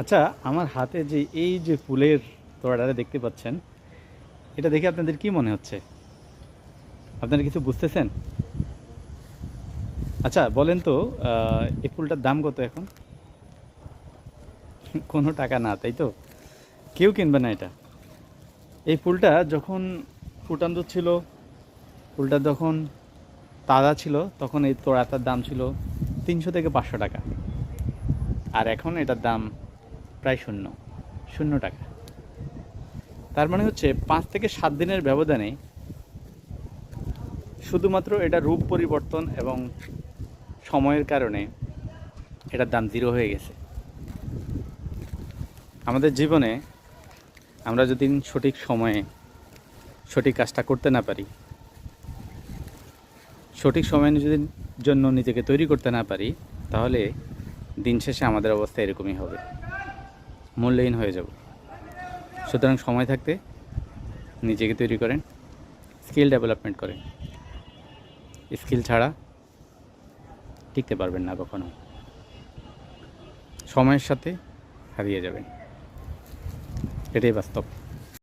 আচ্ছা, আমার হাতে যে এই যে ফুলের তোড়াটা দেখতে পাচ্ছেন, এটা দেখে আপনাদের কি মনে হচ্ছে? আপনারা কিছু বুঝতেছেন? আচ্ছা বলেন তো, এই ফুলটার দাম কত এখন? কোনো টাকা না, তাই তো? কেউ কিনবে না এটা। এই ফুলটা যখন ফুটান্ত ছিল, ফুলটা যখন তাজা ছিল, তখন এই তোড়াটার দাম ছিল 300 থেকে 500 টাকা। আর এখন এটার দাম প্রায় শূন্য, 0 টাকা। তার মানে হচ্ছে 5 থেকে 7 দিনের ব্যবধানে শুধুমাত্র এটা রূপ পরিবর্তন এবং সময়ের কারণে এটার দাম জিরো হয়ে গেছে। আমাদের জীবনে আমরা যদি সঠিক সময়ে সঠিক কাজটা করতে না পারি, সঠিক সময়ের যদি জন্য নিজেকে তৈরি করতে না পারি, তাহলে দিন শেষে আমাদের অবস্থা এরকমই হবে, মূল্যহীন হয়ে যাব। সুতরাং সময় থাকতে নিজেকে তৈরি করেন, স্কিল ডেভেলপমেন্ট করেন। স্কিল ছাড়া টিকতে পারবেন না কখনো, সময়ের সাথে হারিয়ে যাবেন। এটাই বাস্তব।